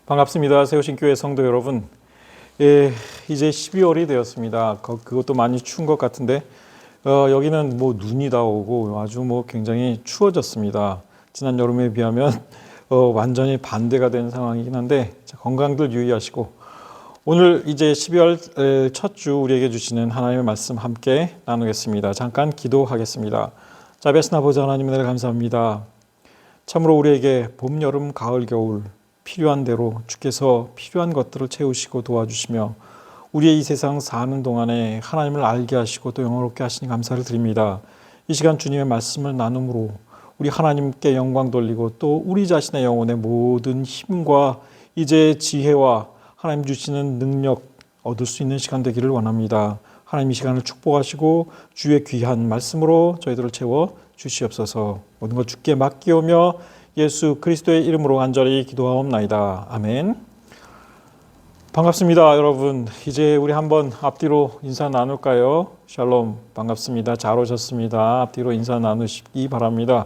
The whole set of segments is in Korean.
반갑습니다. 세우신 교회 성도 여러분. 예, 이제 12월이 되었습니다. 그것도 많이 추운 것 같은데 여기는 뭐 눈이 다 오고 아주 뭐 굉장히 추워졌습니다. 지난 여름에 비하면 완전히 반대가 된 상황이긴 한데 건강들 유의하시고 오늘 이제 12월 첫 주 우리에게 주시는 하나님의 말씀 함께 나누겠습니다. 잠깐 기도하겠습니다. 자비하신 아버지 하나님 은혜를 감사합니다. 참으로 우리에게 봄, 여름, 가을, 겨울 필요한 대로 주께서 필요한 것들을 채우시고 도와주시며 우리의 이 세상 사는 동안에 하나님을 알게 하시고 또 영화롭게 하시니 감사를 드립니다. 이 시간 주님의 말씀을 나눔으로 우리 하나님께 영광 돌리고 또 우리 자신의 영혼의 모든 힘과 이제 지혜와 하나님 주시는 능력 얻을 수 있는 시간 되기를 원합니다. 하나님 이 시간을 축복하시고 주의 귀한 말씀으로 저희들을 채워 주시옵소서. 모든 것 주께 맡기오며 예수 그리스도의 이름으로 간절히 기도하옵나이다. 아멘. 반갑습니다, 여러분. 이제 우리 한번 앞뒤로 인사 나눌까요? 샬롬, 반갑습니다. 잘 오셨습니다. 앞뒤로 인사 나누시기 바랍니다.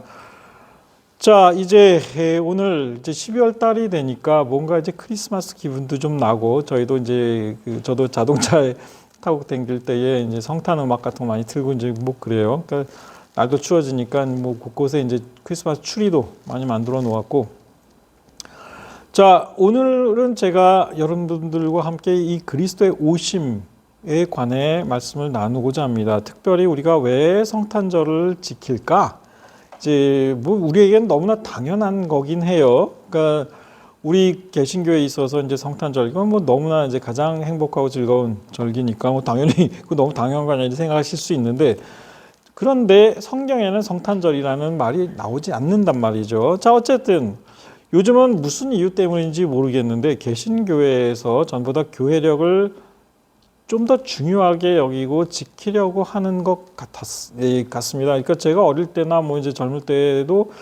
자, 이제 오늘 이제 12월 달이 되니까 뭔가 이제 크리스마스 기분도 좀 나고 저희도 이제 저도 자동차에 타고 다닐 때에 이제 성탄 음악 같은 거 많이 틀고 이제 뭐 그래요. 그러니까 날도 추워지니까 뭐 곳곳에 이제 크리스마스 추리도 많이 만들어 놓았고. 자, 오늘은 제가 여러분들과 함께 이 그리스도의 오심에 관해 말씀을 나누고자 합니다. 특별히 우리가 왜 성탄절을 지킬까? 이제 뭐 우리에겐 너무나 당연한 거긴 해요. 그러니까 우리 개신교에 있어서 이제 성탄절 이건 뭐 너무나 이제 가장 행복하고 즐거운 절기니까 뭐 당연히 그 너무 당연한 거 아니냐 생각하실 수 있는데. 그런데 성경에는 성탄절이라는 말이 나오지 않는단 말이죠. 자, 어쨌든 요즘은 무슨 이유 때문인지 모르겠는데 개신교회에서 전부 다 교회력을 좀 더 중요하게 여기고 지키려고 하는 것 같습니다. 그러니까 제가 어릴 때나 뭐 이제 젊을 때도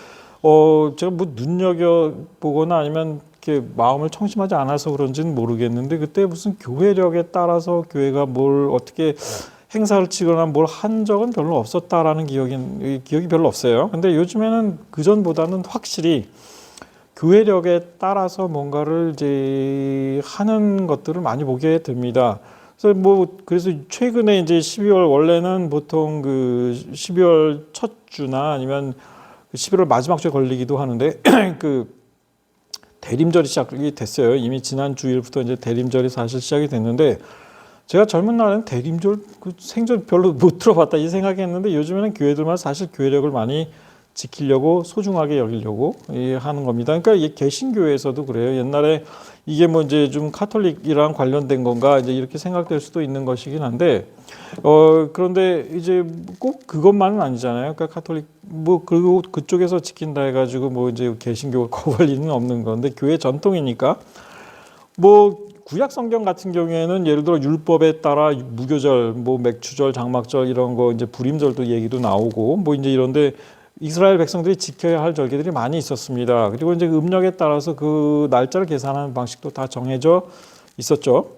제가 뭐 눈여겨 보거나 아니면 이렇게 마음을 청심하지 않아서 그런지는 모르겠는데 그때 무슨 교회력에 따라서 교회가 뭘 어떻게 행사를 치거나 뭘 한 적은 별로 없었다라는 기억이 별로 없어요. 근데 요즘에는 그전보다는 확실히 교회력에 따라서 뭔가를 이제 하는 것들을 많이 보게 됩니다. 그래서 최근에 이제 12월 원래는 보통 그 12월 첫 주나 아니면 11월 마지막 주에 걸리기도 하는데 그 대림절이 시작이 됐어요. 이미 지난 주일부터 이제 대림절이 사실 시작이 됐는데 제가 젊은 날에는 대림절 그 생전 별로 못 들어봤다 이 생각했는데 요즘에는 교회들만 사실 교회력을 많이 지키려고 소중하게 여기려고 하는 겁니다. 그러니까 이게 개신교회에서도 그래요. 옛날에 이게 뭐 이제 좀 카톨릭이랑 관련된 건가 이제 이렇게 생각될 수도 있는 것이긴 한데 그런데 이제 꼭 그것만은 아니잖아요. 그러니까 카톨릭 뭐 그리고 그쪽에서 지킨다 해가지고 뭐 이제 개신교가 거부할 리는 없는 건데 교회 전통이니까 뭐 구약 성경 같은 경우에는 예를 들어 율법에 따라 무교절, 뭐 맥추절, 장막절 이런 거 이제 불임절도 얘기도 나오고 뭐 이제 이런데 이스라엘 백성들이 지켜야 할 절기들이 많이 있었습니다. 그리고 이제 음력에 따라서 그 날짜를 계산하는 방식도 다 정해져 있었죠.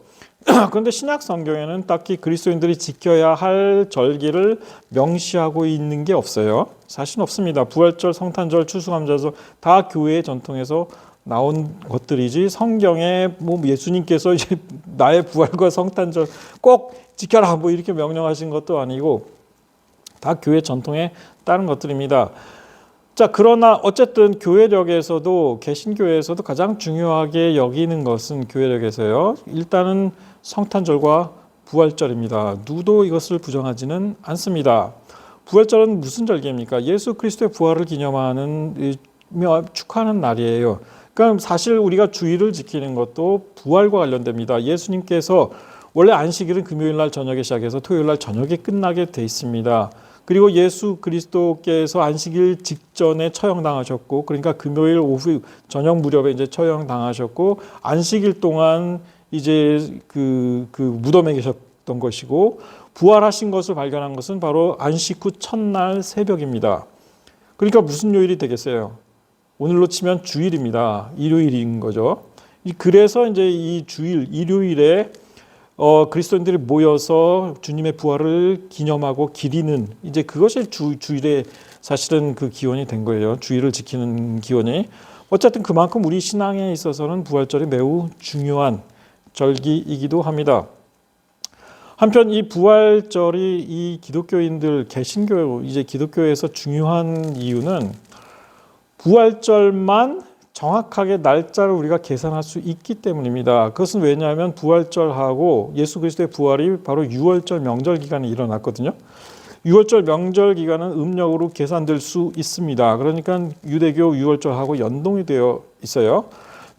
그런데 신약 성경에는 딱히 그리스도인들이 지켜야 할 절기를 명시하고 있는 게 없어요. 사실 없습니다. 부활절, 성탄절, 추수감사절 다 교회의 전통에서 나온 것들이지 성경에 뭐 예수님께서 이제 나의 부활과 성탄절 꼭 지켜라 뭐 이렇게 명령하신 것도 아니고 다 교회 전통에 따른 것들입니다. 자, 그러나 어쨌든 교회력에서도 개신교회에서도 가장 중요하게 여기는 것은 교회력에서요. 일단은 성탄절과 부활절입니다. 누구도 이것을 부정하지는 않습니다. 부활절은 무슨 절기입니까? 예수 그리스도의 부활을 기념하는 축하하는 날이에요. 그러니까 사실 우리가 주일을 지키는 것도 부활과 관련됩니다. 예수님께서 원래 안식일은 금요일 날 저녁에 시작해서 토요일 날 저녁에 끝나게 돼 있습니다. 그리고 예수 그리스도께서 안식일 직전에 처형당하셨고, 그러니까 금요일 오후 저녁 무렵에 이제 처형당하셨고, 안식일 동안 이제 그 무덤에 계셨던 것이고, 부활하신 것을 발견한 것은 바로 안식 후 첫날 새벽입니다. 그러니까 무슨 요일이 되겠어요? 오늘로 치면 주일입니다. 일요일인 거죠. 그래서 이제 이 주일, 일요일에 그리스도인들이 모여서 주님의 부활을 기념하고 기리는 이제 그것이 주일의 사실은 그 기원이 된 거예요. 주일을 지키는 기원이. 어쨌든 그만큼 우리 신앙에 있어서는 부활절이 매우 중요한 절기이기도 합니다. 한편 이 부활절이 이 기독교인들 개신교 이제 기독교에서 중요한 이유는 부활절만 정확하게 날짜를 우리가 계산할 수 있기 때문입니다. 그것은 왜냐하면 부활절하고 예수 그리스도의 부활이 바로 유월절 명절 기간에 일어났거든요. 유월절 명절 기간은 음력으로 계산될 수 있습니다. 그러니까 유대교 유월절하고 연동이 되어 있어요.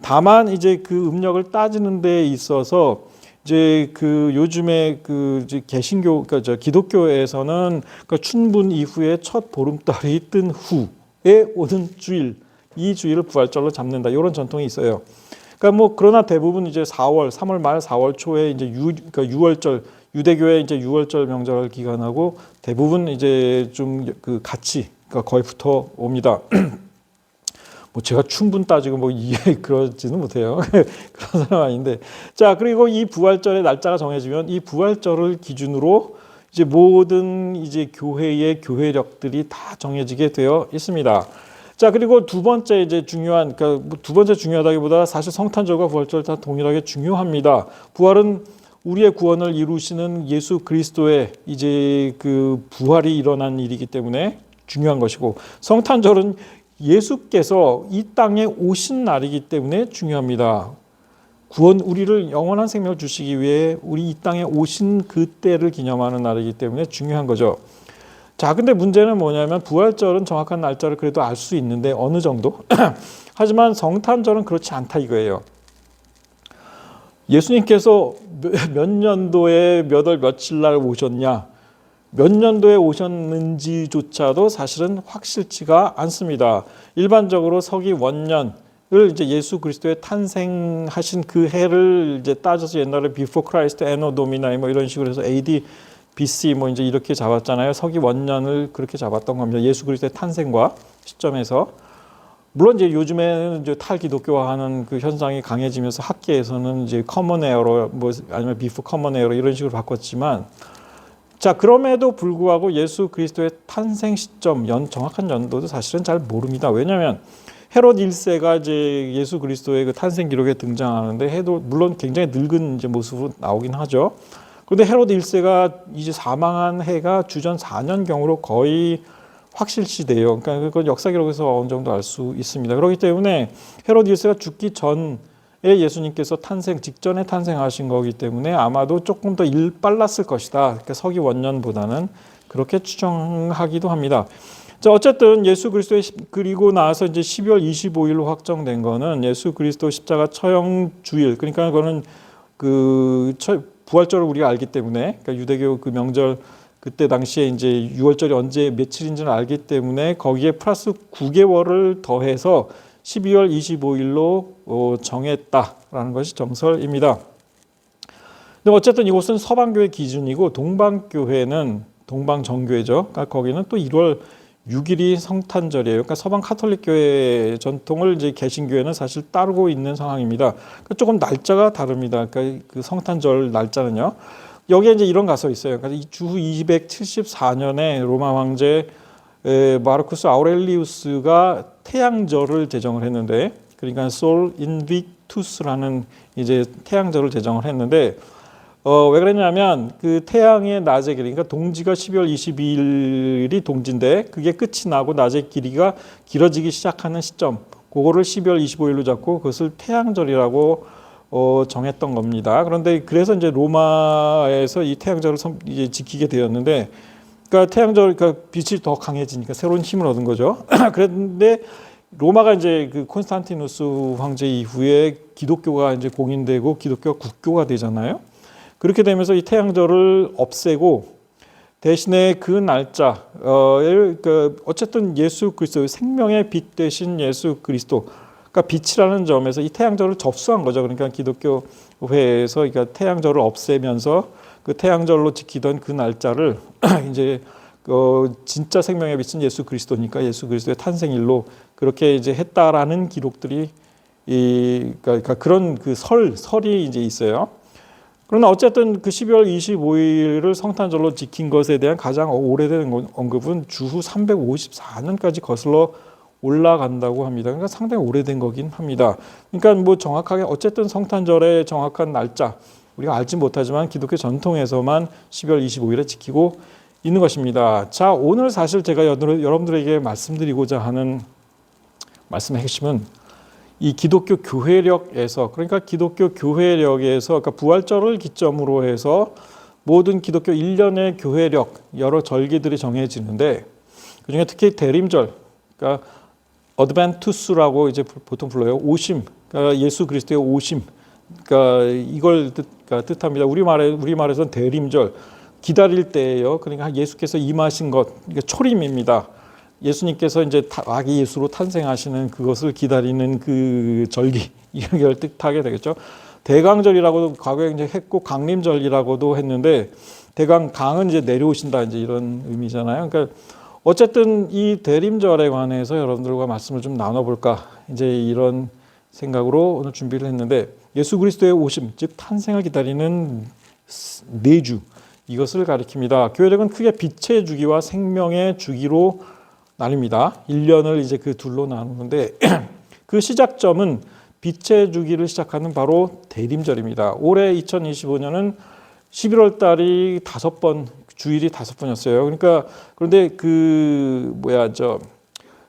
다만 이제 그 음력을 따지는 데 있어서 이제 그 요즘에 그 이제 개신교 그러니까 기독교에서는 그 춘분 이후에 첫 보름달이 뜬 후에 오는 주일 이 주일을 부활절로 잡는다 이런 전통이 있어요. 그러니까 뭐 그러나 대부분 이제 3월 말 4월 초에 이제 그러니까 유월절 유대교의 이제 유월절 명절 기간하고 대부분 이제 좀 그 같이 그러니까 거의 붙어 옵니다. 뭐 제가 춘분 따지고 뭐 이해 그러지는 못해요. 그런 사람 아닌데. 자, 그리고 이 부활절의 날짜가 정해지면 이 부활절을 기준으로 이제 모든 이제 교회의 교회력들이 다 정해지게 되어 있습니다. 자, 그리고 두 번째 이제 중요한 그러니까 두 번째 중요하다기보다 사실 성탄절과 부활절 다 동일하게 중요합니다. 부활은 우리의 구원을 이루시는 예수 그리스도의 이제 그 부활이 일어난 일이기 때문에 중요한 것이고 성탄절은 예수께서 이 땅에 오신 날이기 때문에 중요합니다. 구원 우리를 영원한 생명을 주시기 위해 우리 이 땅에 오신 그 때를 기념하는 날이기 때문에 중요한 거죠. 자, 근데 문제는 뭐냐면 부활절은 정확한 날짜를 그래도 알 수 있는데 어느 정도? 하지만 성탄절은 그렇지 않다 이거예요. 예수님께서 몇 년도에 몇 월 며칠 날 오셨냐? 몇 년도에 오셨는지조차도 사실은 확실치가 않습니다. 일반적으로 서기 원년을 이제 예수 그리스도의 탄생하신 그 해를 이제 따져서 옛날에 Before Christ, Anno Domini 뭐 이런 식으로 해서 AD, BC 뭐 이제 이렇게 잡았잖아요. 서기 원년을 그렇게 잡았던 겁니다. 예수 그리스도의 탄생과 시점에서. 물론 이제 요즘에는 이제 탈기독교화하는 그 현상이 강해지면서 학계에서는 이제 커먼 에어로 뭐 아니면 비프 커먼 에어로 이런 식으로 바꿨지만 자, 그럼에도 불구하고 예수 그리스도의 탄생 시점, 정확한 연도도 사실은 잘 모릅니다. 왜냐하면 헤롯 1세가 이제 예수 그리스도의 그 탄생 기록에 등장하는데 해도 물론 굉장히 늙은 이제 모습으로 나오긴 하죠. 그런데 헤롯 1세가 이제 사망한 해가 주전 4년경으로 거의 확실시돼요. 그러니까 그건 역사 기록에서 어느 정도 알 수 있습니다. 그렇기 때문에 헤롯 1세가 죽기 전에 예수님께서 탄생 직전에 탄생하신 거기 때문에 아마도 조금 더 빨랐을 것이다. 그러니까 서기 원년보다는 그렇게 추정하기도 합니다. 자, 어쨌든 예수 그리스도의 그리고 나서 이제 12월 25일로 확정된 거는 예수 그리스도 십자가 처형 주일. 그러니까 그거는 그 부활절을 우리가 알기 때문에 그러니까 유대교 그 명절 그때 당시에 이제 6월절이 언제 며칠인지는 알기 때문에 거기에 플러스 9개월을 더해서 12월 25일로 정했다라는 것이 정설입니다. 근데 어쨌든 이곳은 서방교회 기준이고 동방교회는 동방정교회죠. 그러니까 거기는 또 1월 6일이 성탄절이에요. 그러니까 서방 카톨릭 교회 전통을 이제 개신교회는 사실 따르고 있는 상황입니다. 그러니까 조금 날짜가 다릅니다. 그러니까 그 성탄절 날짜는요. 여기에 이제 이런 가설이 있어요. 그러니까 주 274년에 로마 황제 마르쿠스 아우렐리우스가 태양절을 제정을 했는데, 그러니까 Sol Invictus라는 이제 태양절을 제정을 했는데, 왜 그랬냐면 그 태양의 낮의 길이, 그러니까 동지가 12월 22일이 동지인데 그게 끝이 나고 낮의 길이가 길어지기 시작하는 시점, 그거를 12월 25일로 잡고 그것을 태양절이라고 정했던 겁니다. 그런데 그래서 이제 로마에서 이 태양절을 이제 지키게 되었는데, 그러니까 태양절, 그러니까 빛이 더 강해지니까 새로운 힘을 얻은 거죠. 그런데 로마가 이제 그 콘스탄티누스 황제 이후에 기독교가 이제 공인되고 기독교가 국교가 되잖아요. 그렇게 되면서 이 태양절을 없애고 대신에 그 날짜, 어쨌든 예수 그리스도 생명의 빛 대신 예수 그리스도, 그러니까 빛이라는 점에서 이 태양절을 접수한 거죠. 그러니까 기독교회에서 그러니까 태양절을 없애면서 그 태양절로 지키던 그 날짜를 이제 진짜 생명의 빛은 예수 그리스도니까 예수 그리스도의 탄생일로 그렇게 이제 했다라는 기록들이 그러니까 그런 그 설이 이제 있어요. 그러나 어쨌든 그 12월 25일을 성탄절로 지킨 것에 대한 가장 오래된 언급은 주후 354년까지 거슬러 올라간다고 합니다. 그러니까 상당히 오래된 거긴 합니다. 그러니까 뭐 정확하게 어쨌든 성탄절의 정확한 날짜 우리가 알지 못하지만 기독교 전통에서만 12월 25일에 지키고 있는 것입니다. 자, 오늘 사실 제가 여러분들에게 말씀드리고자 하는 말씀의 핵심은 이 기독교 교회력에서 그러니까 그러니까 부활절을 기점으로 해서 모든 기독교 1년의 교회력 여러 절기들이 정해지는데 그중에 특히 대림절 그러니까 어드벤투스라고 이제 보통 불러요. 오심, 그러니까 예수 그리스도의 오심, 그러니까 이걸 뜻합니다. 우리말에서는 대림절, 기다릴 때예요. 그러니까 예수께서 임하신 것, 그러니까 초림입니다. 예수님께서 이제 아기 예수로 탄생하시는 그것을 기다리는 그 절기, 이걸 뜻하게 되겠죠. 대강절이라고도 과거에 이제 했고 강림절이라고도 했는데 강은 이제 내려오신다 이제 이런 의미잖아요. 그러니까 어쨌든 이 대림절에 관해서 여러분들과 말씀을 좀 나눠볼까 이제 이런 생각으로 오늘 준비를 했는데 예수 그리스도의 오심 즉 탄생을 기다리는 내주 이것을 가리킵니다. 교회력은 크게 빛의 주기와 생명의 주기로 나뉩니다. 1년을 이제 그 둘로 나누는데 그 시작점은 빛의 주기를 시작하는 바로 대림절입니다. 올해 2025년은 11월 달이 주일이 5번이었어요. 그러니까 그런데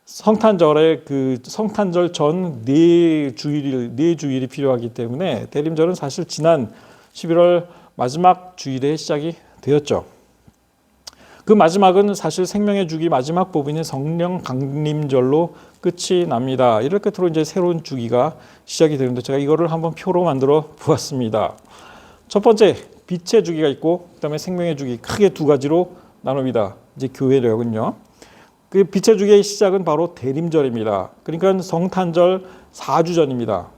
성탄절 전 네 주일이 필요하기 때문에 대림절은 사실 지난 11월 마지막 주일에 시작이 되었죠. 그 마지막은 사실 생명의 주기 마지막 부분인 성령 강림절로 끝이 납니다. 이를 끝으로 이제 새로운 주기가 시작이 되는데 제가 이거를 한번 표로 만들어 보았습니다. 첫 번째 빛의 주기가 있고 그다음에 생명의 주기 크게 두 가지로 나눕니다. 이제 교회력은요. 그 빛의 주기의 시작은 바로 대림절입니다. 그러니까 성탄절 4주 전입니다.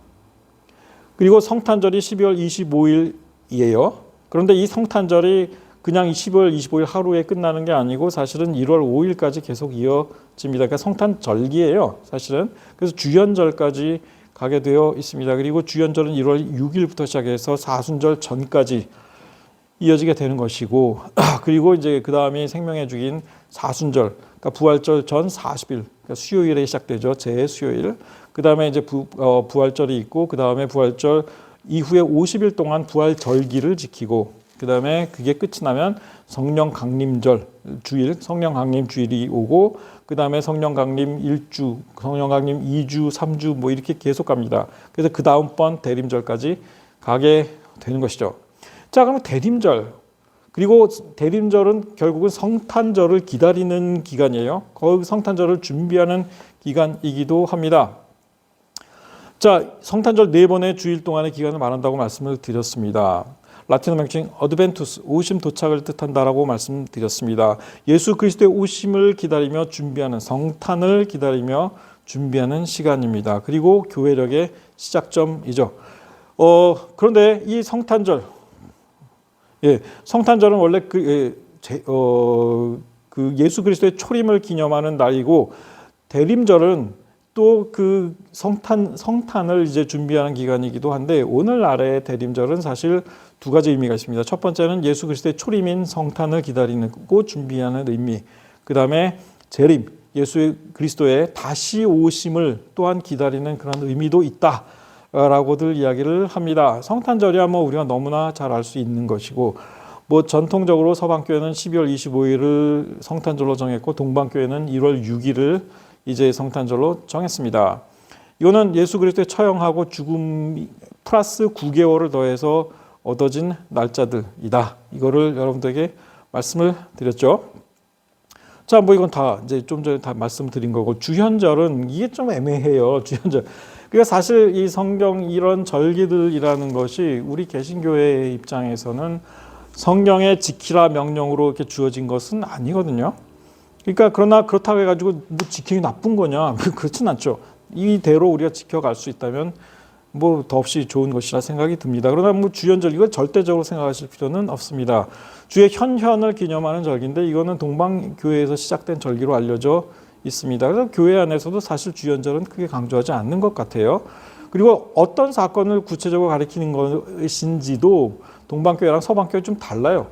그리고 성탄절이 12월 25일이에요. 그런데 이 성탄절이 그냥 10월 25일 하루에 끝나는 게 아니고 사실은 1월 5일까지 계속 이어집니다. 그러니까 성탄절기예요, 사실은. 그래서 주연절까지 가게 되어 있습니다. 그리고 주연절은 1월 6일부터 시작해서 사순절 전까지 이어지게 되는 것이고, 그리고 이제 그 다음이 생명의 주기인 사순절, 그러니까 부활절 전 40일, 그러니까 수요일에 시작되죠, 제 수요일. 그 다음에 이제 부활절이 있고, 그 다음에 부활절 이후에 50일 동안 부활절기를 지키고, 그 다음에 그게 끝이 나면 성령 강림 주일이 오고 그 다음에 성령 강림 1주, 성령 강림 2주, 3주 뭐 이렇게 계속 갑니다. 그래서 그 다음번 대림절까지 가게 되는 것이죠. 자, 그럼 대림절. 그리고 대림절은 결국은 성탄절을 기다리는 기간이에요. 그 성탄절을 준비하는 기간이기도 합니다. 자, 성탄절 4번의 주일 동안의 기간을 말한다고 말씀을 드렸습니다. 라틴어 명칭 어드벤투스, 오심 도착을 뜻한다라고 말씀드렸습니다. 예수 그리스도의 오심을 기다리며 준비하는 성탄을 기다리며 준비하는 시간입니다. 그리고 교회력의 시작점이죠. 그런데 이 성탄절, 성탄절은 원래 예수 그리스도의 초림을 기념하는 날이고 대림절은 또 그 성탄을 이제 준비하는 기간이기도 한데 오늘날의 대림절은 사실 두 가지 의미가 있습니다. 첫 번째는 예수 그리스도의 초림인 성탄을 기다리고 준비하는 의미. 그 다음에 재림, 예수 그리스도의 다시 오심을 또한 기다리는 그런 의미도 있다라고들 이야기를 합니다. 성탄절이야 뭐 우리가 너무나 잘 알 수 있는 것이고 뭐 전통적으로 서방교회는 12월 25일을 성탄절로 정했고 동방교회는 1월 6일을 이제 성탄절로 정했습니다. 이거는 예수 그리스도의 처형하고 죽음 플러스 9개월을 더해서 얻어진 날짜들이다. 이거를 여러분들에게 말씀을 드렸죠. 자, 뭐 이건 다 이제 좀 전에 다 말씀드린 거고 주현절은 이게 좀 애매해요. 주현절. 그러니까 사실 이 성경 이런 절기들이라는 것이 우리 개신교회의 입장에서는 성경의 지키라 명령으로 이렇게 주어진 것은 아니거든요. 그러니까 그러나 그렇다고 해가지고 뭐 지키기 나쁜 거냐? 그렇진 않죠. 이대로 우리가 지켜갈 수 있다면 뭐 더없이 좋은 것이라 생각이 듭니다. 그러나 뭐 주연절 이걸 절대적으로 생각하실 필요는 없습니다. 주의 현현을 기념하는 절기인데 이거는 동방교회에서 시작된 절기로 알려져 있습니다. 그래서 교회 안에서도 사실 주연절은 크게 강조하지 않는 것 같아요. 그리고 어떤 사건을 구체적으로 가리키는 것인지도 동방교회랑 서방교회 좀 달라요.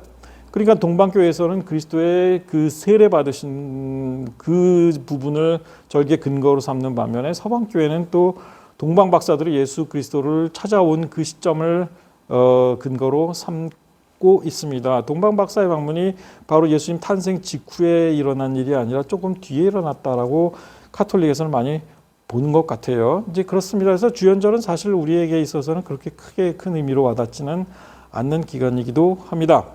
그러니까 동방교회에서는 그리스도의 그 세례 받으신 그 부분을 절개 근거로 삼는 반면에 서방교회는 또 동방 박사들이 예수 그리스도를 찾아온 그 시점을 근거로 삼고 있습니다. 동방 박사의 방문이 바로 예수님 탄생 직후에 일어난 일이 아니라 조금 뒤에 일어났다라고 카톨릭에서는 많이 보는 것 같아요. 이제 그렇습니다. 그래서 주연절은 사실 우리에게 있어서는 그렇게 크게 큰 의미로 와닿지는 않는 기간이기도 합니다.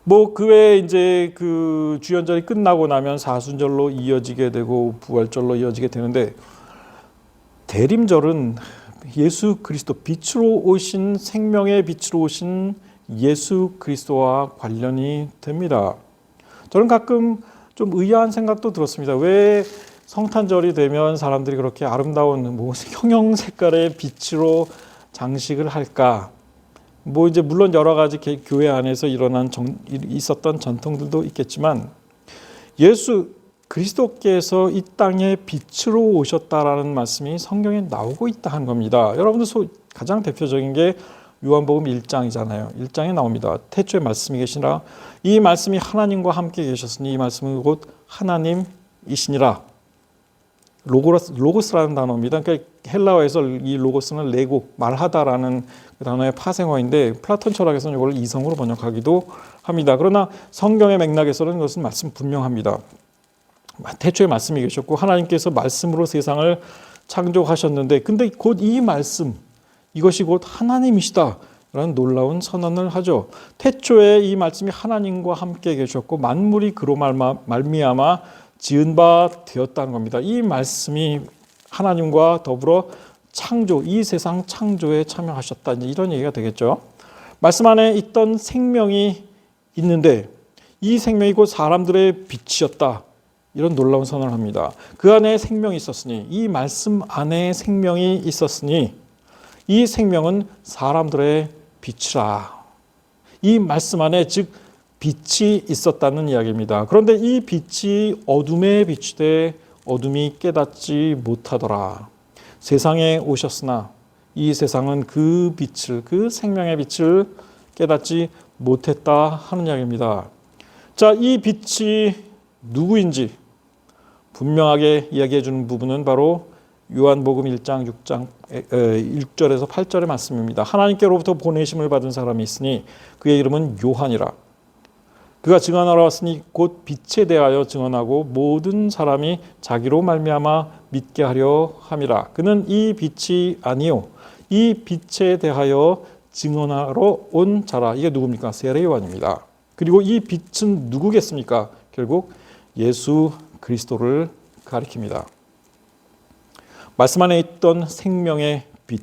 뭐 그 외에 이제 그 주연절이 끝나고 나면 사순절로 이어지게 되고 부활절로 이어지게 되는데, 대림절은 예수 그리스도 빛으로 오신, 생명의 빛으로 오신 예수 그리스도와 관련이 됩니다. 저는 가끔 좀 의아한 생각도 들었습니다. 왜 성탄절이 되면 사람들이 그렇게 아름다운 뭐 형형 색깔의 빛으로 장식을 할까? 뭐 이제 물론 여러 가지 교회 안에서 있었던 전통들도 있겠지만, 예수 그리스도께서 이 땅에 빛으로 오셨다라는 말씀이 성경에 나오고 있다 한 겁니다. 여러분들 가장 대표적인 게 요한복음 1장이잖아요. 1장에 나옵니다. 태초에 말씀이 계시니라, 이 말씀이 하나님과 함께 계셨으니 이 말씀은 곧 하나님이시니라. 로고스라는 단어입니다. 그러니까 헬라어에서 이 로고스는 레고, 말하다라는 그 단어의 파생어인데 플라톤 철학에서는 이걸 이성으로 번역하기도 합니다. 그러나 성경의 맥락에서는 이것은 말씀 분명합니다. 태초에 말씀이 계셨고 하나님께서 말씀으로 세상을 창조하셨는데, 근데 곧 이 말씀, 이것이 곧 하나님이시다 라는 놀라운 선언을 하죠. 태초에 이 말씀이 하나님과 함께 계셨고 만물이 그로 말미암아 지은 바 되었다는 겁니다. 이 말씀이 하나님과 더불어 창조, 이 세상 창조에 참여하셨다, 이제 이런 얘기가 되겠죠. 말씀 안에 있던 생명이 있는데 이 생명이 곧 사람들의 빛이었다, 이런 놀라운 선언을 합니다. 그 안에 생명이 있었으니, 이 말씀 안에 생명이 있었으니 이 생명은 사람들의 빛이라. 이 말씀 안에 즉 빛이 있었다는 이야기입니다. 그런데 이 빛이 어둠에 비추되 어둠이 깨닫지 못하더라. 세상에 오셨으나 이 세상은 그 빛을, 그 생명의 빛을 깨닫지 못했다 하는 이야기입니다. 자, 이 빛이 누구인지 분명하게 이야기해 주는 부분은 바로 요한복음 1장 1절에서 8절의 말씀입니다. 하나님께로부터 보내심을 받은 사람이 있으니 그의 이름은 요한이라. 그가 증언하러 왔으니 곧 빛에 대하여 증언하고 모든 사람이 자기로 말미암아 믿게 하려 함이라. 그는 이 빛이 아니요 이 빛에 대하여 증언하러 온 자라. 이게 누굽니까? 세례 요한입니다. 그리고 이 빛은 누구겠습니까? 결국 예수 그리스도를 가리킵니다. 말씀 안에 있던 생명의 빛,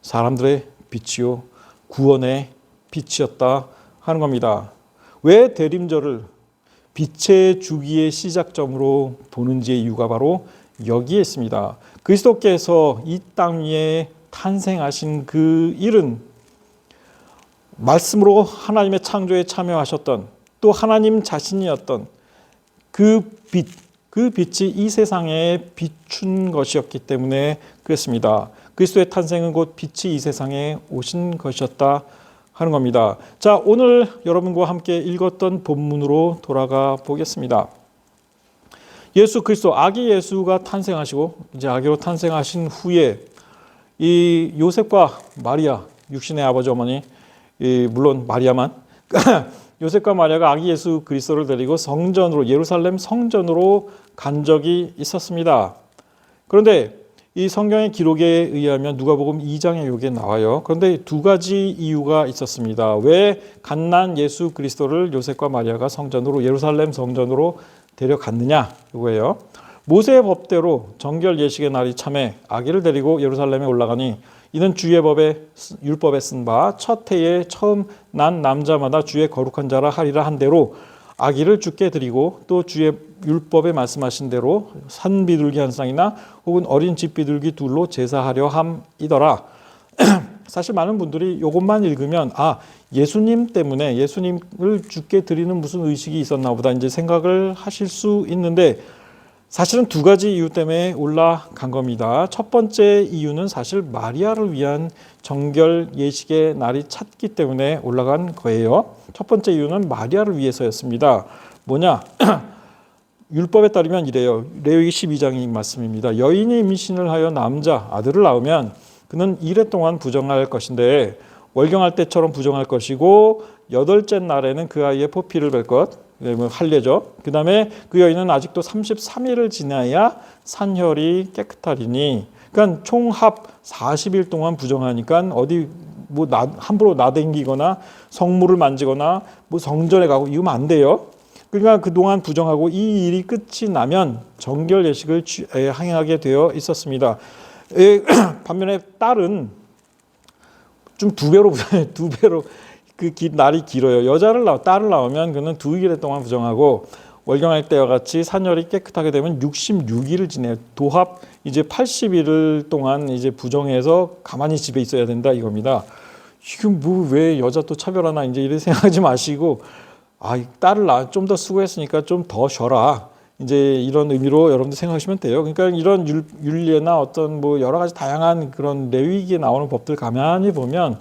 사람들의 빛이요 구원의 빛이었다 하는 겁니다. 왜 대림절을 빛의 주기의 시작점으로 보는지의 이유가 바로 여기에 있습니다. 그리스도께서 이 땅 위에 탄생하신 그 일은 말씀으로 하나님의 창조에 참여하셨던, 또 하나님 자신이었던 그 빛이 이 세상에 비춘 것이었기 때문에 그랬습니다. 그리스도의 탄생은 곧 빛이 이 세상에 오신 것이었다 하는 겁니다. 자, 오늘 여러분과 함께 읽었던 본문으로 돌아가 보겠습니다. 예수 그리스도, 아기 예수가 탄생하시고 이제 아기로 탄생하신 후에 이 요셉과 마리아, 육신의 아버지 어머니, 물론 마리아만 요셉과 마리아가 아기 예수 그리스도를 데리고 성전으로, 예루살렘 성전으로 간 적이 있었습니다. 그런데 이 성경의 기록에 의하면 누가복음 2장에 이게 나와요. 그런데 두 가지 이유가 있었습니다. 왜 갓난 예수 그리스도를 요셉과 마리아가 성전으로, 예루살렘 성전으로 데려갔느냐, 이거예요. 모세의 법대로 정결 예식의 날이 참에 아기를 데리고 예루살렘에 올라가니 이는 주의 율법에 쓴 바 첫 해에 처음 난 남자마다 주의 거룩한 자라 하리라 한 대로 아기를 주께 드리고, 또 주의 율법에 말씀하신 대로 산 비둘기 한 쌍이나 혹은 어린 집 비둘기 둘로 제사하려 함이더라. 사실 많은 분들이 이것만 읽으면 예수님 때문에 예수님을 주께 드리는 무슨 의식이 있었나 보다 이제 생각을 하실 수 있는데, 사실은 두 가지 이유 때문에 올라간 겁니다. 첫 번째 이유는 사실 마리아를 위한 정결 예식의 날이 찼기 때문에 올라간 거예요. 첫 번째 이유는 마리아를 위해서였습니다. 뭐냐? 율법에 따르면 이래요. 레위기 12장이 말씀입니다. 여인이 임신을 하여 남자 아들을 낳으면 그는 이래 동안 부정할 것인데 월경할 때처럼 부정할 것이고 여덟째 날에는 그 아이의 포피를 뺄 것. 할례죠. 그 다음에 그 여인은 아직도 33일을 지나야 산혈이 깨끗하리니, 그러니까 총합 40일 동안 부정하니까 어디 뭐 함부로 나댕기거나 성물을 만지거나 뭐 성전에 가고 이러면 안 돼요. 그러니까 그동안 부정하고 이 일이 끝이 나면 정결 예식을 행하게 되어 있었습니다. 반면에 딸은 좀 두 배로 날이 길어요. 딸을 낳으면 그는 2일 동안 부정하고 월경할 때와 같이 산혈이 깨끗하게 되면 66일을 지내요. 도합 이제 80일 동안 이제 부정해서 가만히 집에 있어야 된다 이겁니다. 지금 뭐 왜 여자 또 차별하나 이제 이렇게 생각하지 마시고, 딸을 낳아 좀 더 수고했으니까 좀 더 쉬어라. 이제 이런 의미로 여러분들 생각하시면 돼요. 그러니까 이런 율례나 어떤 뭐 여러 가지 다양한 그런 레위기에 나오는 법들 가만히 보면,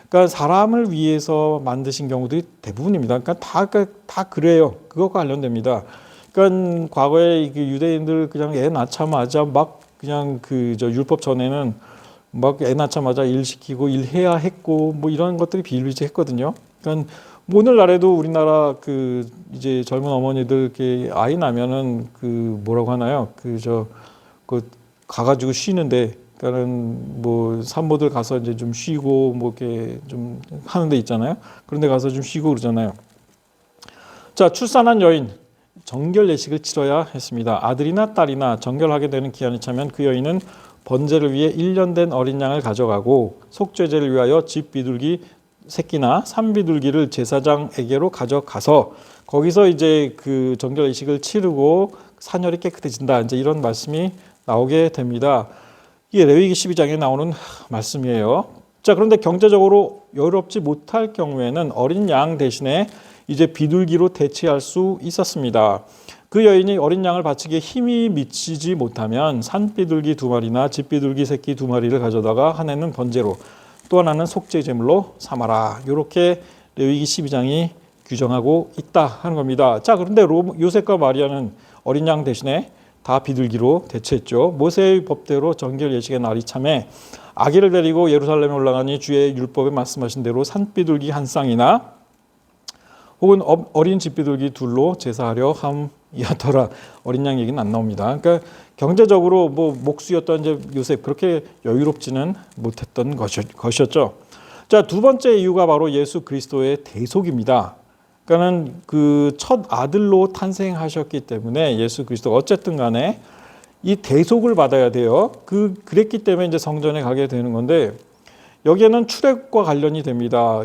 그러니까 사람을 위해서 만드신 경우들이 대부분입니다. 그러니까 다 그래요. 그것과 관련됩니다. 그러니까 과거에 유대인들 그냥 애 낳자마자 막 그냥 율법 전에는 막 애 낳자마자 일 시키고 일해야 했고 뭐 이런 것들이 비일비재했거든요. 그러니까 오늘날에도 우리나라 이제 젊은 어머니들 이렇게 아이 나면은 뭐라고 하나요? 가가지고 쉬는데, 그러니까는 뭐 산모들 가서 이제 좀 쉬고 뭐 이렇게 좀 하는 데 있잖아요. 그런 데 가서 좀 쉬고 그러잖아요. 자, 출산한 여인 정결 예식을 치러야 했습니다. 아들이나 딸이나 정결하게 되는 기한이 차면 그 여인은 번제를 위해 1년 된 어린 양을 가져가고 속죄제를 위하여 집 비둘기 새끼나 산비둘기를 제사장에게로 가져가서 거기서 이제 정결 예식을 치르고 산혈이 깨끗해진다. 이제 이런 말씀이 나오게 됩니다. 이게 레위기 12장에 나오는 말씀이에요. 자, 그런데 경제적으로 여유롭지 못할 경우에는 어린 양 대신에 이제 비둘기로 대체할 수 있었습니다. 그 여인이 어린 양을 바치기에 힘이 미치지 못하면 산비둘기 2마리나 집비둘기 새끼 2마리를 가져다가 하나는 번제로 또 하나는 속죄 제물로 삼아라. 이렇게 레위기 12장이 규정하고 있다 하는 겁니다. 자, 그런데 요셉과 마리아는 어린 양 대신에 다 비둘기로 대체했죠. 모세의 법대로 정결 예식의 날이 참에 아기를 데리고 예루살렘에 올라가니 주의 율법에 말씀하신 대로 산비둘기 한 쌍이나 혹은 어린 집비둘기 2로 제사하려 함이었더라. 어린 양 얘기는 안 나옵니다. 그러니까 경제적으로 뭐 목수였던 이제 요셉 그렇게 여유롭지는 못했던 것이었죠. 자, 두 번째 이유가 바로 예수 그리스도의 대속입니다. 그러니까는 첫 아들로 탄생하셨기 때문에 예수 그리스도가 어쨌든 간에 이 대속을 받아야 돼요. 그랬기 때문에 이제 성전에 가게 되는 건데, 여기에는 출애굽과 관련이 됩니다.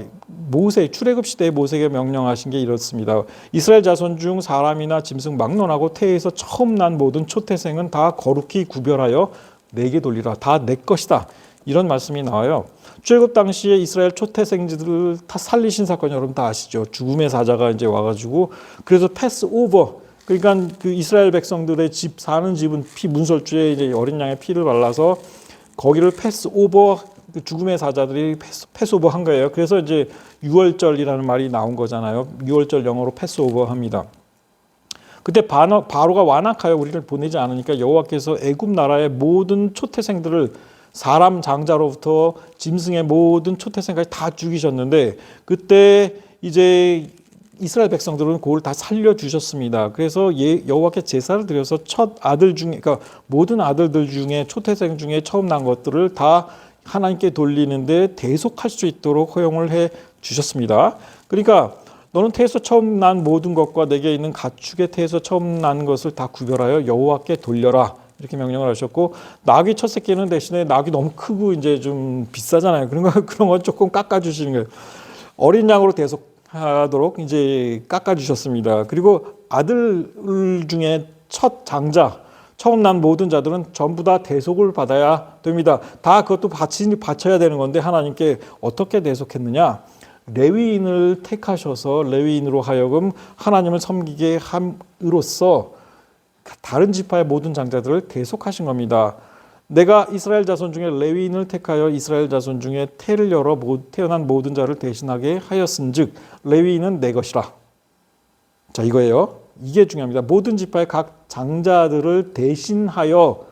출애굽 시대에 모세에게 명령하신 게 이렇습니다. 이스라엘 자손 중 사람이나 짐승 막론하고 태에서 처음 난 모든 초태생은 다 거룩히 구별하여 내게 돌리라. 다 내 것이다. 이런 말씀이 나와요. 출애굽 당시에 이스라엘 초태생들을 다 살리신 사건 여러분 다 아시죠? 죽음의 사자가 이제 와가지고, 그래서 패스 오버, 그러니까 이스라엘 백성들의 사는 집은 문설주에 이제 어린 양의 피를 발라서 거기를 패스 오버, 죽음의 사자들이 패스오버 한 거예요. 그래서 이제 유월절이라는 말이 나온 거잖아요. 유월절 영어로 패스오버 합니다. 그때 바로가 완악하여 우리를 보내지 않으니까 여호와께서 애굽 나라의 모든 초태생들을 사람 장자로부터 짐승의 모든 초태생까지 다 죽이셨는데, 그때 이제 이스라엘 백성들은 그걸 다 살려주셨습니다. 그래서 여호와께 제사를 드려서 첫 아들 중에, 그러니까 모든 아들들 중에 초태생 중에 처음 난 것들을 다 하나님께 돌리는데 대속할 수 있도록 허용을 해 주셨습니다. 그러니까 너는 태에서 처음 난 모든 것과 내게 있는 가축의 태에서 처음 난 것을 다 구별하여 여호와께 돌려라. 이렇게 명령을 하셨고, 낙이 첫 새끼는 대신에 낙이 너무 크고 이제 좀 비싸잖아요. 그런 건 조금 깎아주시는 거예요. 어린 양으로 대속하도록 이제 깎아주셨습니다. 그리고 아들 중에 첫 장자, 처음 난 모든 자들은 전부 다 대속을 받아야 됩니다. 다 그것도 바쳐야 되는 건데 하나님께 어떻게 대속했느냐? 레위인을 택하셔서 레위인으로 하여금 하나님을 섬기게 함으로써 다른 지파의 모든 장자들을 대속하신 겁니다. 내가 이스라엘 자손 중에 레위인을 택하여 이스라엘 자손 중에 태를 열어 태어난 모든 자를 대신하게 하였은즉 레위인은 내 것이라. 자, 이거예요. 이게 중요합니다. 모든 지파의 각 장자들을 대신하여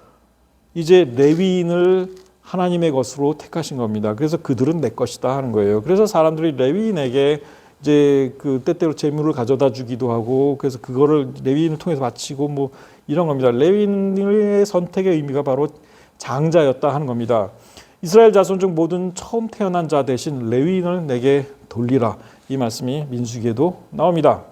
이제 레위인을 하나님의 것으로 택하신 겁니다. 그래서 그들은 내 것이다 하는 거예요. 그래서 사람들이 레위인에게 이제 그 때때로 재물을 가져다 주기도 하고, 그래서 그거를 레위인을 통해서 바치고 뭐 이런 겁니다. 레위인의 선택의 의미가 바로 장자였다 하는 겁니다. 이스라엘 자손 중 모든 처음 태어난 자 대신 레위인을 내게 돌리라. 이 말씀이 민수기에도 나옵니다.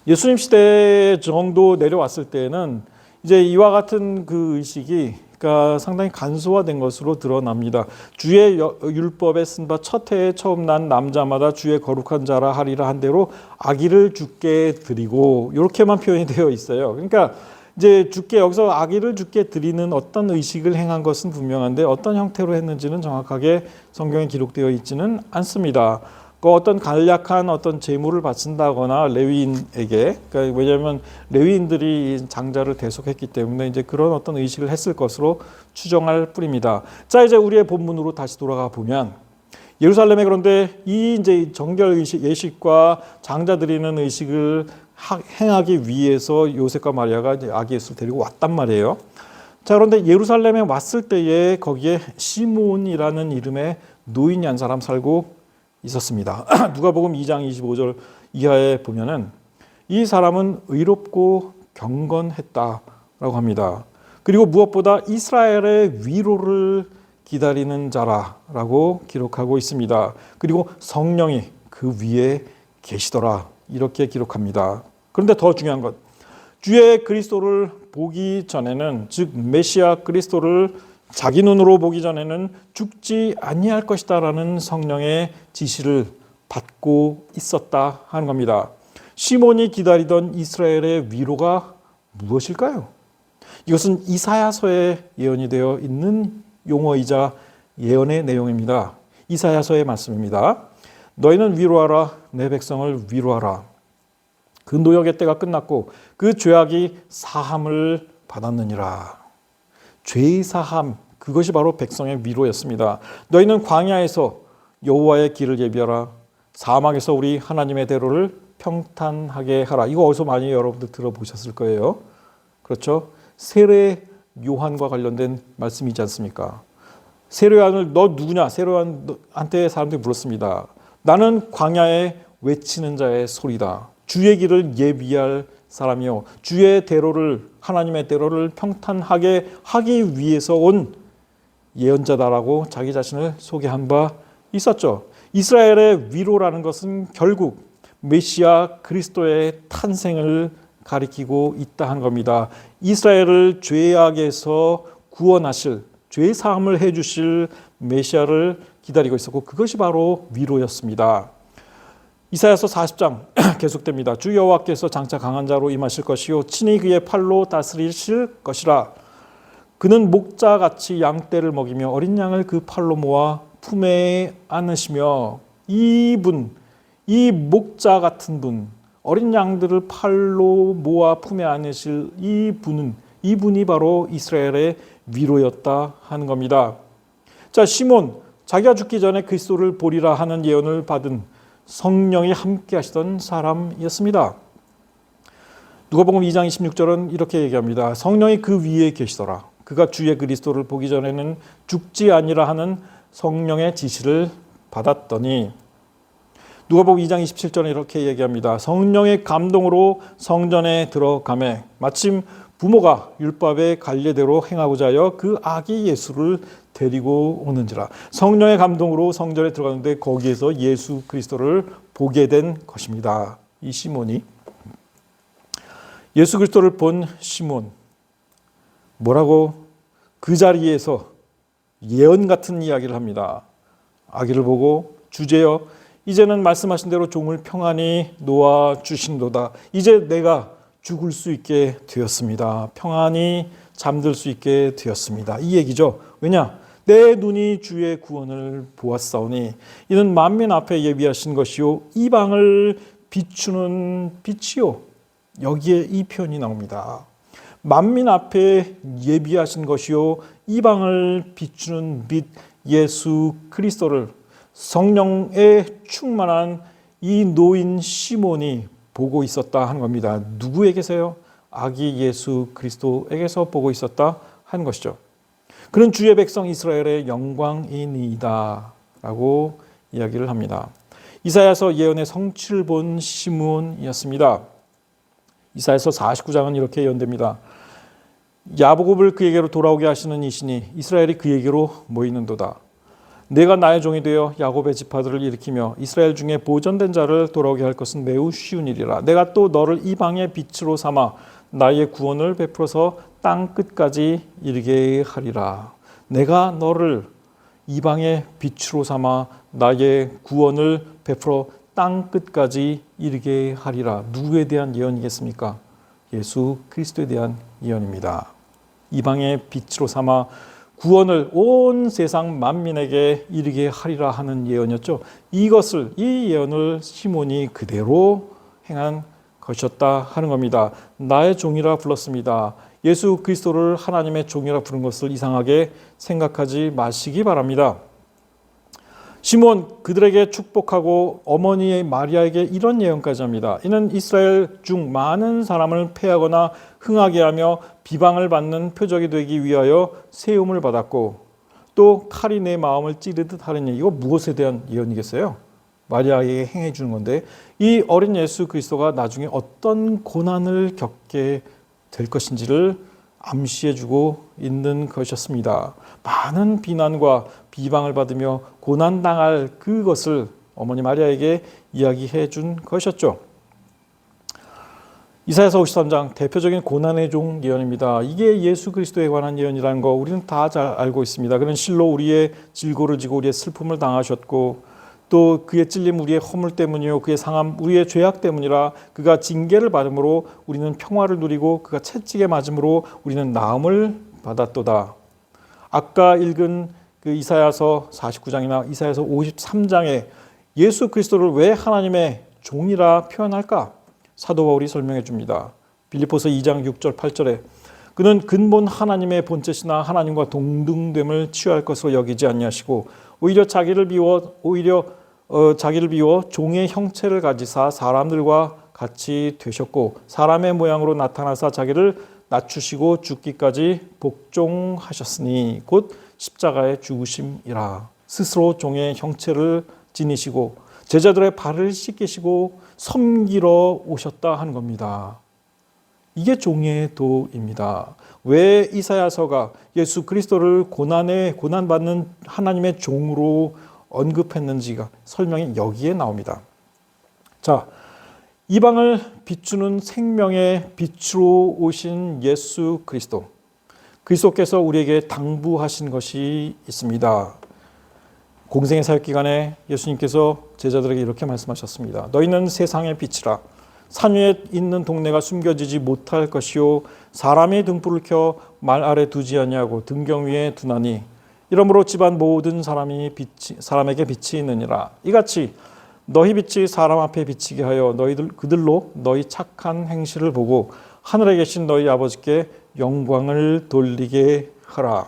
예수님 시대 정도 내려왔을 때는 이제 이와 같은 그 의식이 그러니까 상당히 간소화된 것으로 드러납니다. 주의 율법에 쓴 바 첫 해에 처음 난 남자마다 주의 거룩한 자라 하리라 한 대로 아기를 주께 드리고, 이렇게만 표현이 되어 있어요. 그러니까 이제 주께, 여기서 아기를 주께 드리는 어떤 의식을 행한 것은 분명한데 어떤 형태로 했는지는 정확하게 성경에 기록되어 있지는 않습니다. 그 어떤 간략한 어떤 제물을 바친다거나 레위인에게, 그러니까 왜냐하면 레위인들이 장자를 대속했기 때문에 이제 그런 어떤 의식을 했을 것으로 추정할 뿐입니다. 자, 이제 우리의 본문으로 다시 돌아가 보면 예루살렘에 그런데 이 이제 정결 의식, 예식과 장자 드리는 의식을 행하기 위해서 요셉과 마리아가 이제 아기 예수를 데리고 왔단 말이에요. 자, 그런데 예루살렘에 왔을 때에 거기에 시몬이라는 이름의 노인이 한 사람 살고 있었습니다. 누가복음 2장 25절 이하에 보면은 이 사람은 의롭고 경건했다라고 합니다. 그리고 무엇보다 이스라엘의 위로를 기다리는 자라라고 기록하고 있습니다. 그리고 성령이 그 위에 계시더라, 이렇게 기록합니다. 그런데 더 중요한 것, 주의 그리스도를 보기 전에는, 즉 메시아 그리스도를 자기 눈으로 보기 전에는 죽지 아니할 것이다라는 성령의 지시를 받고 있었다 하는 겁니다. 시몬이 기다리던 이스라엘의 위로가 무엇일까요? 이것은 이사야서에 예언이 되어 있는 용어이자 예언의 내용입니다. 이사야서의 말씀입니다. 너희는 위로하라, 내 백성을 위로하라. 그 노역의 때가 끝났고 그 죄악이 사함을 받았느니라. 죄의 사함, 그것이 바로 백성의 위로였습니다. 너희는 광야에서 여호와의 길을 예비하라. 사막에서 우리 하나님의 대로를 평탄하게 하라. 이거 어디서 많이 여러분들 들어보셨을 거예요. 그렇죠? 세례 요한과 관련된 말씀이지 않습니까? 세례 요한을 너 누구냐? 세례 요한한테 사람들이 물었습니다. 나는 광야에 외치는 자의 소리다. 주의 길을 예비할 사람이요, 주의 대로를, 하나님의 대로를 평탄하게 하기 위해서 온 예언자다라고 자기 자신을 소개한 바 있었죠. 이스라엘의 위로라는 것은 결국 메시아 그리스도의 탄생을 가리키고 있다 한 겁니다. 이스라엘을 죄악에서 구원하실, 죄 사함을 해주실 메시아를 기다리고 있었고, 그것이 바로 위로였습니다. 이사야서 40장 계속됩니다. 주 여호와께서 장차 강한 자로 임하실 것이요 친히 그의 팔로 다스리실 것이라. 그는 목자같이 양떼를 먹이며 어린 양을 그 팔로 모아 품에 안으시며. 이분, 이 목자 같은 분, 어린 양들을 팔로 모아 품에 안으실 이분이 바로 이스라엘의 위로였다 하는 겁니다. 자, 시몬, 자기가 죽기 전에 그리스도를 보리라 하는 예언을 받은 성령이 함께 하시던 사람이었습니다. 누가복음 2장 26절은 이렇게 얘기합니다. 성령이 그 위에 계시더라. 그가 주의 그리스도를 보기 전에는 죽지 아니라 하는 성령의 지시를 받았더니. 누가복음 2장 27절은 이렇게 얘기합니다. 성령의 감동으로 성전에 들어가매 마침 부모가 율법의 관례대로 행하고자 하여 그 아기 예수를 데리고 오는지라. 성령의 감동으로 성전에 들어가는데 거기에서 예수 그리스도를 보게 된 것입니다. 이 시몬이, 예수 그리스도를 본 시몬, 뭐라고 그 자리에서 예언 같은 이야기를 합니다. 아기를 보고 주제여 이제는 말씀하신 대로 종을 평안히 놓아 주신도다. 이제 내가 죽을 수 있게 되었습니다. 평안히 잠들 수 있게 되었습니다. 이 얘기죠. 왜냐? 내 눈이 주의 구원을 보았사오니 이는 만민 앞에 예비하신 것이요 이방을 비추는 빛이요. 여기에 이 표현이 나옵니다. 만민 앞에 예비하신 것이요 이방을 비추는 빛 예수 그리스도를 성령에 충만한 이 노인 시몬이 보고 있었다 하는 겁니다. 누구에게서요? 아기 예수 그리스도에게서 보고 있었다 하는 것이죠. 그는 주의 백성 이스라엘의 영광이니이다 라고 이야기를 합니다. 이사야서 예언의 성취를 본 시므온이었습니다. 이사야서 49장은 이렇게 예언됩니다. 야곱을 그에게로 돌아오게 하시는 이시니 이스라엘이 그에게로 모이는도다. 내가 나의 종이 되어 야곱의 지파들을 일으키며 이스라엘 중에 보존된 자를 돌아오게 할 것은 매우 쉬운 일이라. 내가 또 너를 이방의 빛으로 삼아 나의 구원을 베풀어서 땅 끝까지 이르게 하리라. 내가 너를 이방의 빛으로 삼아 나의 구원을 베풀어 땅 끝까지 이르게 하리라. 누구에 대한 예언이겠습니까? 예수 그리스도에 대한 예언입니다. 이방의 빛으로 삼아 구원을 온 세상 만민에게 이르게 하리라 하는 예언이었죠. 이 예언을 시몬이 그대로 행한 것이었다 하는 겁니다. 나의 종이라 불렀습니다. 예수 그리스도를 하나님의 종이라 부른 것을 이상하게 생각하지 마시기 바랍니다. 시몬 그들에게 축복하고 어머니의 마리아에게 이런 예언까지 합니다. 이는 이스라엘 중 많은 사람을 패하거나 흥하게 하며 비방을 받는 표적이 되기 위하여 세움을 받았고 또 칼이 내 마음을 찌르듯 하느니. 이거 무엇에 대한 예언이겠어요? 마리아에게 행해 주는 건데 이 어린 예수 그리스도가 나중에 어떤 고난을 겪게 될 것인지를 암시해 주고 있는 것이었습니다. 많은 비난과 비방을 받으며 고난당할 그것을 어머니 마리아에게 이야기해 준 것이었죠. 이사야서 53장 대표적인 고난의 종 예언입니다. 이게 예수 그리스도에 관한 예언이라는 거 우리는 다 잘 알고 있습니다. 그는 실로 우리의 질고를 지고 우리의 슬픔을 당하셨고 또 그의 찔림 우리의 허물 때문이요 그의 상함 우리의 죄악 때문이라. 그가 징계를 받음으로 우리는 평화를 누리고 그가 채찍에 맞음으로 우리는 나음을 받았도다. 아까 읽은 그 이사야서 49장이나 이사야서 53장에 예수 그리스도를 왜 하나님의 종이라 표현할까? 사도 바울이 설명해 줍니다. 빌립보서 2장 6절 8절에 그는 근본 하나님의 본체시나 하나님과 동등됨을 취할 것으로 여기지 아니하시고 오히려 자기를 비워 종의 형체를 가지사 사람들과 같이 되셨고 사람의 모양으로 나타나사 자기를 낮추시고 죽기까지 복종하셨으니 곧 십자가의 죽으심이라. 스스로 종의 형체를 지니시고 제자들의 발을 씻기시고 섬기러 오셨다 하는 겁니다. 이게 종의 도입니다. 왜 이사야서가 예수 그리스도를 고난받는 하나님의 종으로 언급했는지가 설명이 여기에 나옵니다. 자, 이방을 비추는 생명의 빛으로 오신 예수 그리스도. 그리스도께서 우리에게 당부하신 것이 있습니다. 공생의 사역 기간에 예수님께서 제자들에게 이렇게 말씀하셨습니다. 너희는 세상의 빛이라. 산 위에 있는 동네가 숨겨지지 못할 것이요 사람이 등불을 켜 말 아래 두지 아니하고 등경 위에 두나니 이러므로 집안 모든 사람에게 빛이 있느니라. 이같이 너희 빛이 사람 앞에 비치게 하여 그들로 너희 착한 행실을 보고 하늘에 계신 너희 아버지께 영광을 돌리게 하라.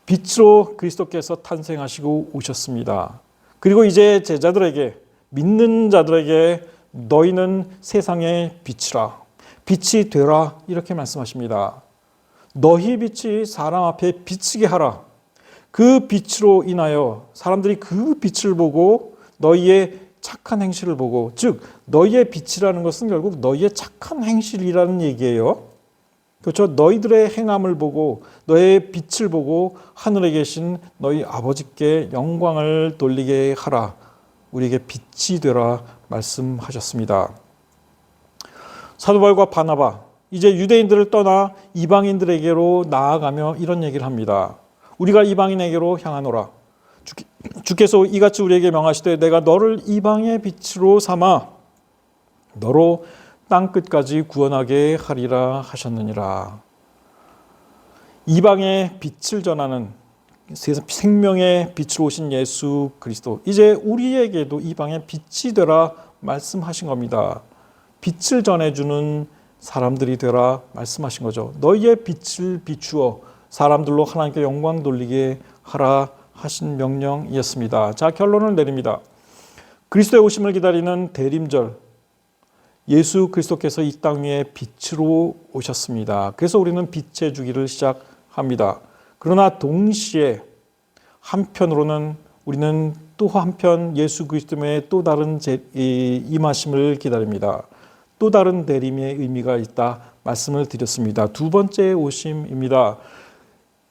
빛으로 그리스도께서 탄생하시고 오셨습니다. 그리고 이제 제자들에게 믿는 자들에게 너희는 세상의 빛이라. 빛이 되라 이렇게 말씀하십니다. 너희 빛이 사람 앞에 비치게 하라. 그 빛으로 인하여 사람들이 그 빛을 보고 너희의 착한 행실을 보고 즉 너희의 빛이라는 것은 결국 너희의 착한 행실이라는 얘기예요. 그렇죠? 너희들의 행함을 보고 너의 빛을 보고 하늘에 계신 너희 아버지께 영광을 돌리게 하라. 우리에게 빛이 되라 말씀하셨습니다. 사도 바울과 바나바 이제 유대인들을 떠나 이방인들에게로 나아가며 이런 얘기를 합니다. 우리가 이방인에게로 향하노라. 주께서 이같이 우리에게 명하시되 내가 너를 이방의 빛으로 삼아 너로 땅 끝까지 구원하게 하리라 하셨느니라. 이방의 빛을 전하는 생명의 빛으로 오신 예수 그리스도. 이제 우리에게도 이방의 빛이 되라 말씀하신 겁니다. 빛을 전해주는 사람들이 되라 말씀하신 거죠. 너희의 빛을 비추어 사람들로 하나님께 영광 돌리게 하라 하신 명령이었습니다. 자, 결론을 내립니다. 그리스도의 오심을 기다리는 대림절, 예수 그리스도께서 이 땅 위에 빛으로 오셨습니다. 그래서 우리는 빛의 주기를 시작합니다. 그러나 동시에 한편으로는 우리는 또 한편 예수 그리스도의 또 다른 임하심을 기다립니다. 또 다른 대림의 의미가 있다 말씀을 드렸습니다. 두 번째 오심입니다.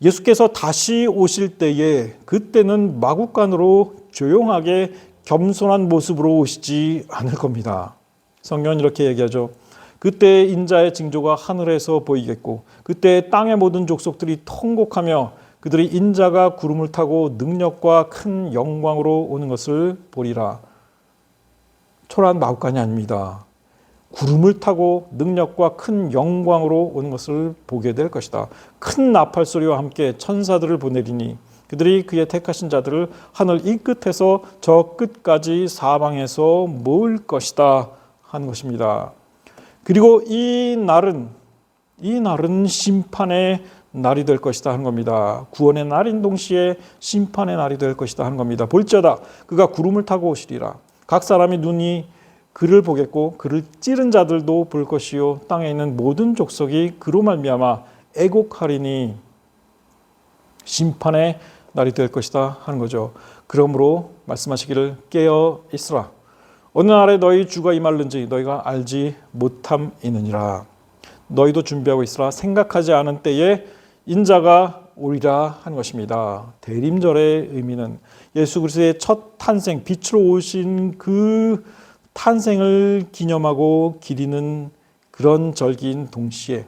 예수께서 다시 오실 때에 그때는 마구간으로 조용하게 겸손한 모습으로 오시지 않을 겁니다. 성경은 이렇게 얘기하죠. 그때 인자의 징조가 하늘에서 보이겠고 그때 땅의 모든 족속들이 통곡하며 그들이 인자가 구름을 타고 능력과 큰 영광으로 오는 것을 보리라. 초라한 마구간이 아닙니다. 구름을 타고 능력과 큰 영광으로 오는 것을 보게 될 것이다. 큰 나팔 소리와 함께 천사들을 보내리니 그들이 그의 택하신 자들을 하늘 이 끝에서 저 끝까지 사방에서 모을 것이다 하는 것입니다. 그리고 이 날은 심판의 날이 될 것이다 하는 겁니다. 구원의 날인 동시에 심판의 날이 될 것이다 하는 겁니다. 볼지어다 그가 구름을 타고 오시리라. 각 사람이 눈이 그를 보겠고 그를 찌른 자들도 볼 것이요 땅에 있는 모든 족속이 그로 말미암아 애곡하리니 심판의 날이 될 것이다 하는 거죠. 그러므로 말씀하시기를 깨어 있으라. 어느 날에 너희 주가 임할는지 너희가 알지 못함이느니라. 너희도 준비하고 있으라. 생각하지 않은 때에 인자가 오리라 하는 것입니다. 대림절의 의미는 예수 그리스도의 첫 탄생, 빛으로 오신 그 탄생을 기념하고 기리는 그런 절기인 동시에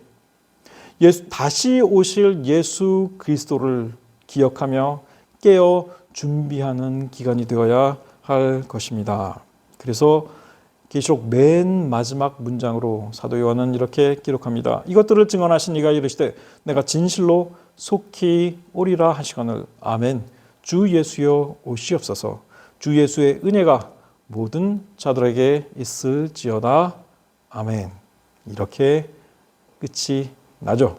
다시 오실 예수 그리스도를 기억하며 깨어 준비하는 기간이 되어야 할 것입니다. 그래서 계시록 맨 마지막 문장으로 사도 요한은 이렇게 기록합니다. 이것들을 증언하신 이가 이르시되 내가 진실로 속히 오리라 하시거늘 아멘. 주 예수여 오시옵소서. 주 예수의 은혜가 모든 자들에게 있을지어다. 아멘. 이렇게 끝이 나죠.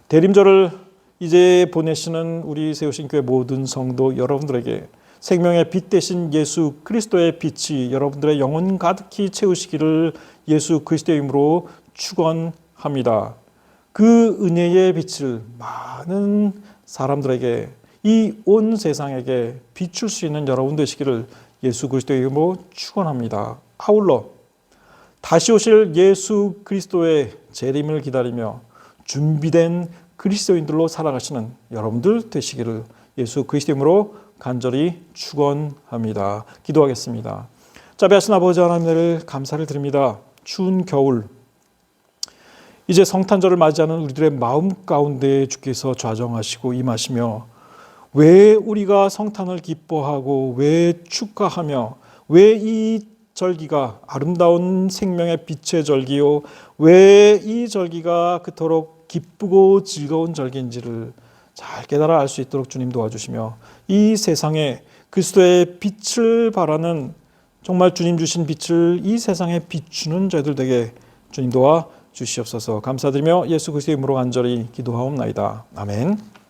대림절을 이제 보내시는 우리 세우신 교회 모든 성도 여러분들에게 생명의 빛 대신 예수 그리스도의 빛이 여러분들의 영혼 가득히 채우시기를 예수 그리스도의 이름으로 축원합니다. 그 은혜의 빛을 많은 사람들에게 이 온 세상에게 비출 수 있는 여러분 되시기를 예수 그리스도의 이름으로 축원합니다. 아울러 다시 오실 예수 그리스도의 재림을 기다리며 준비된 그리스도인들로 살아가시는 여러분들 되시기를 예수 그리스도의 이름으로 간절히 축원합니다. 기도하겠습니다. 자비하신 아버지 하나님을 감사를 드립니다. 추운 겨울 이제 성탄절을 맞이하는 우리들의 마음 가운데 주께서 좌정하시고 임하시며 왜 우리가 성탄을 기뻐하고 왜 축하하며 왜 이 절기가 아름다운 생명의 빛의 절기요 왜 이 절기가 그토록 기쁘고 즐거운 절기인지를 잘 깨달아 알 수 있도록 주님 도와주시며 이 세상에 그리스도의 빛을 바라는 정말 주님 주신 빛을 이 세상에 비추는 저희들 되게 주님 도와 주시옵소서. 감사드리며 예수 그리스도의 이름으로 간절히 기도하옵나이다. 아멘.